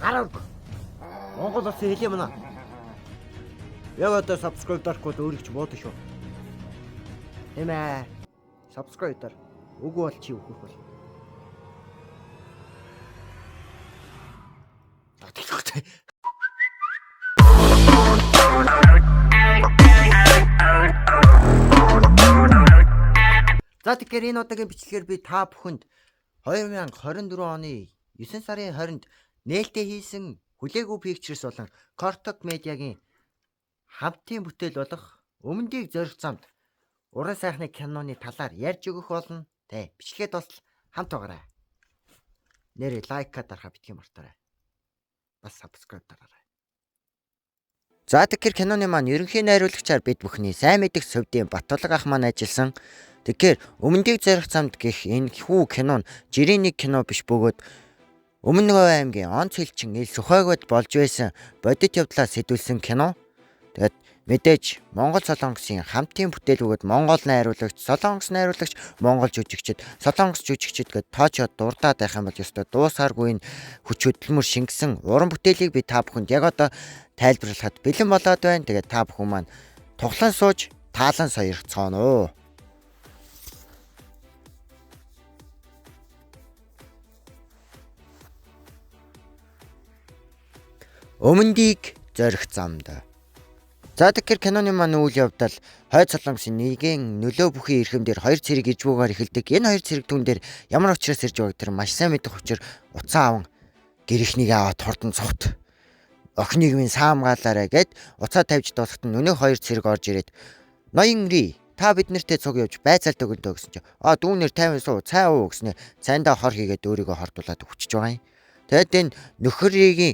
гараад Монгол улсын хэлээ мана. Яг одоо subscribe дарахгүй өөрийг ч буудаг шүү. Эмээ. Subscribe дар. Үгүй бол чи өгөх бол. Тэгтээ. За тэгэхээр энэ удаагийн бичлэгээр би та бүхэнд 2024 оны 9 сарын 20-нд нээлттэй хийсэн хүлээгүй pictures болон Kotok Media-гийн хамтын бүтээл болох Өмнөдийг зорих замд уран сайхны киноны талаар ярьж өгөх болно. Тэ бичлэгээд бас хамт байгаарай. Нэрээ лайка дарахаа битгий мартаарай. Бас subscribe дараарай. За тэгэхээр киноны маань ерөнхий найруулагчаар бид бүхний сайн мэдих Сувдын Батулга ах маань ажилласан. Тэгэхээр Өмнөдийг зорих замд гэх энэ хүү кино нь жирийн нэг кино биш бөгөөд Өмнөг аймгийн онц хэлчин ил Сүхбаатарт болж байсан бодит явдлаа сэтүүлсэн кино. Тэгээд мэдээж Монгол Солонгосын хамтын бүтээл бөгөөд Монгол найруулагч, Солонгос найруулагч, Монгол жүжигчид, Солонгос жүжигчид гээд тоочод дурдаад байх юм бол ёстой дуусааргүй энэ хүч хөдөлмөр шингэсэн уран бүтээлийг би та бүхэнд яг одоо тайлбарлахад бэлэн болоод байна. Тэгээд та бүхэн маань тоглон сууж таалан соёрцгоно. Өмнөдийг зорих замд. За тэгэхээр киноны маань үйл явдал хойд Солонгосын нэгэн нөлөө бүхий эрхэмдэр хоёр цэрэг ирж буугаар эхэлдэг. Энэ хоёр цэрэг түн дээр ямар учраас ирж байгааг тэр маш сайн мэдэх учраас уцаа аван гэрхнийг аваад хурдан цогт. Охиныг минь саамгаалаарай гэд уцаа тавьж дуусахад өнөө хоёр цэрэг орж ирээд ноёнри та бид нартэй цуг явж байцаалт өгөндөө гэсэн чинь дүүнэр 50 суу цай уу гэснээр цайндаа хор хийгээд өөрийгөө хордуулаад өгчөж байгаа юм. Тэгэд энэ нөхрийн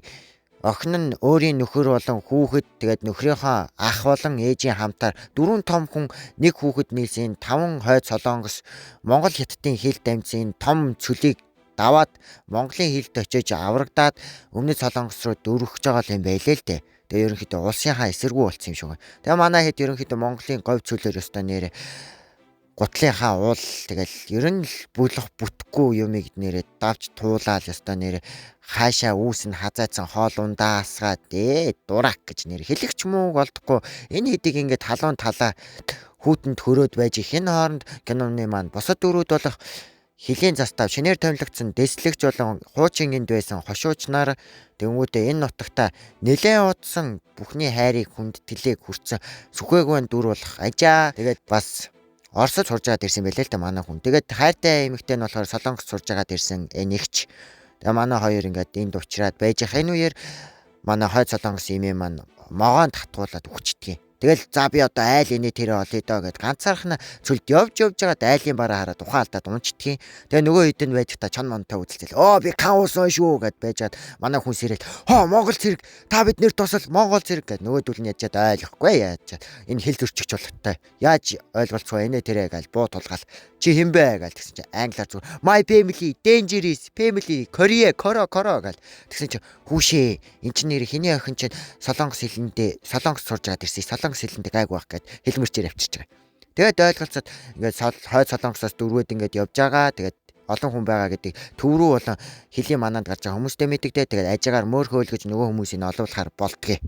охин нь өөрийн нөхөр болон хүүхэд тэгээд нөхрийнхөө ах болон ээжийн хамтаар 4 том хүн нэг хүүхэд нийлсэн 5 хойд Солонгос Монгол хятадын хил дамжсан том цөлийг даваад Монголын хилд очиж аврагдаад өмнөд Солонгос руу дөрвөх байгаа юм байлээ л дээ. Тэгээ ерөнхийдөө улсынхаа эсэргүү болсон юм шиг байна. Тэгээ манай хэд ерөнхийдөө Монголын говь цөлөөр өстой нэрэ гутлынхаа уул тэгэл ер нь л бүлэх бүтэхгүй юмыг нэрээ давж туулаад өстой нэрэ хаашаа үүс нь хазаацсан хоол ундаасгаад дурак гэж нэр хэлэгч мууг олдохгүй энэ хэдийг ингээд талуун талаа хүүтэнд хөрөөд байж их энэ хооронд киноны маань босод дөрүүд болох хилийн застав шинээр томилогдсон дэслэгч болон хуучин энд байсан хошуучнаар тэнгуүдээ энэ нутагта нэлээд удсан бүхний хайрыг хүндэтгэлийг хүртсэн сүхээгүй дүр болох ажаа тэгээд бас Оросд сурж байгаад ирсэн байлээ л да манай хүн. Тэгээд хайртай эмэгтэй нь болохоор Солонгос сурж байгаад ирсэн нэгч. Тэгээ манай хоёр ингээд энд уучраад байж ах энэ үеэр манай хойд Солонгос эмээ маань могоон татгуулаад өгчдгийг. Тэгэл за би одоо айл энэ тэрэ олъё доо гэд ганцаархна цөлд явж байгаад айлын бараа хараад ухаан алдаад унчдгийг. Тэгээ нөгөө хэд нь байж та чон монтой үзэлцэл. Би каусон шүү гэд байжгаад манай хүн сэрэл. Монгол цэрэг та бид нэр тусал Монгол цэрэг гэд нөгөөдөл нь яжаад ойлгохгүй яаж. Энэ хэл зөрчигч болохтой. Яаж ойлголцоо энэ тэрэ гээл буу тулгаал. Чи хэн бэ гээл тэгсэн чинь англиар зүг my family dangerous family Korea коро гээл тэгсэн чинь хүүшээ эн чинь нэр хэний охин чинь Солонгос хэлэндээ Солонгос сурж байгаад ирсэн. Солонгос хэлэндээ гайгүй байх гэд хэлмэрчээр авчирч байгаа. Тэгээд ойлголцоод ингээд хойд Солонгосоос дөрвөөд ингээд явж байгаа. Тэгээд олон хүн байгаа гэдэг төв рүү болон хэлийн мананд гарч байгаа хүмүүстэй мэддэгтэй. Тэгээд ажигаар мөөрхөөл гэж нөгөө хүмүүсийг олуулахаар болдгийг.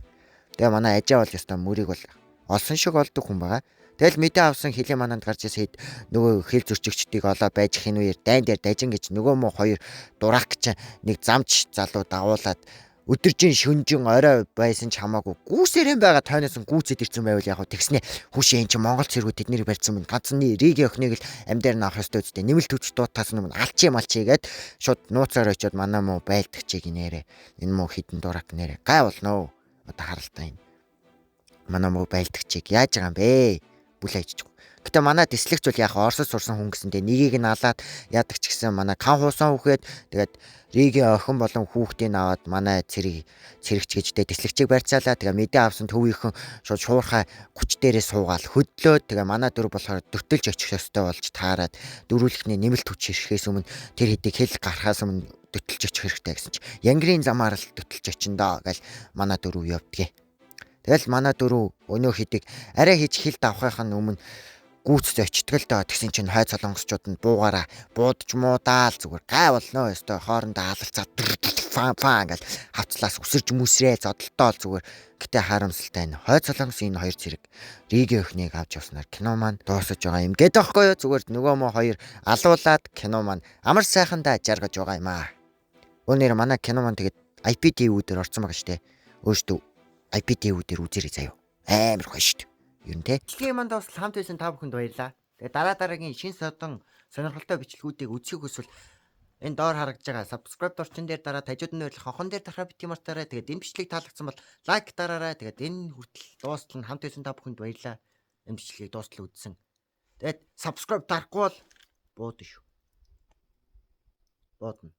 Тэгээ манай ажаа бол ёстой мөрийг бол олсон шиг олдог хүн байгаа. Тэгэл мэдээ авсан хэлийн мананд гарч ирсэн хэд нөгөө хэл зөрчигчдийг олоо байж хин үеэр дайн дээр дажин гэж нөгөө муу хоёр дурак ч нэг замч залуу дагуулад өдөржин шүнжин орой байсан ч хамаагүй гүүсээрэн байгаа тойноос нь гүүцэд ирсэн байвал яг тэгснэ хүүшээ эн чинь Монгол цэргүүд тэднийг барьсан мөн ганцны ригийн охиныг л амьдаар нь авах ёстой үстэй нэмэлт хүч дуутаасан юм алчи малчи гээд шууд нууцаар очиод манай муу байлдагчийг нэрэ энэ муу хитэн дурак нэрэ гай болно одоо харалтаа энэ манай муу байлдагчийг яаж байгаа юм бэ бүлээ хийчихв. Гэтэ манай дэслэгч бол яг Оросд сурсан хүн гэсэндээ нэгийг нь алаад яадаг ч гэсэн манай кан хуусан хүүхэд тэгээд ригийн охин болон хүүхдийг аваад манай цэрэгч гэжтэй дэслэгчийг барьцаалаа. Тэгээ мэдээ авсан төвийнхэн шууд шуурхай хүч дээрээ суугаал хөдлөөд тэгээ манай дөрв болохоор дөртөлж очих ёстой болж таарад дөрвөлхний нэмэлт хүч ирэхээс өмнө тэр хэдийг хэл гарахаас өмнө дөтөлж очих хэрэгтэй гэсэн чинь янгрийн замаар л дөтөлж очиндоо гэл манай дөрв явдгийг. Тэгэл манай дөрв өнөө хэдийг арай хийж хил давхахын өмнө гүүцд очтгол доо тэгсэн чинь хойд Солонгосчууд нь буугаараа буудж муудаал зүгээр гай болно ёстой хоорондоо алалцаад фан гэл хавцлаас үсэрч мүсрээ зодолтоо зүгээр. Гэтэ харамсалтай нь хойд солонгос энэ хоёр цэрэг Ригийн өхнийг авч явснаар кино маань дуусаж байгаа юм гэдэг байхгүй юу? Зүгээр нөгөө мө хоёр алуулаад кино маань амар сайхандаа жаргаж байгаа юм аа. Өнөөдөр манай кино маань тэгээд IPTV-дээр орсон байгаа штэ. Өөртөө IPTV-дээр үзээрэй заяа. Амар гоё штэ. Ер нь те. Бичлэгийн маань бас хамт байсан та бүхэнд баярлалаа. Тэгээд дараагийн шин содон сонирхолтой бичлэгүүдийг үзэх хүсвэл энэ доор харагдж байгаа subscribe дорчин дээр дараад хажууд нь байрлах хонхон дээр дарахаа бити мартаарай. Тэгээд энэ бичлэг таалагдсан бол лайк дараарай. Тэгээд энэ хүртэл дуустал нь хамт байсан та бүхэнд баярлалаа. Энэ бичлэгийг дуустал үзсэн. Тэгээд subscribe дарахгүй бол буудна шүү. Буудна.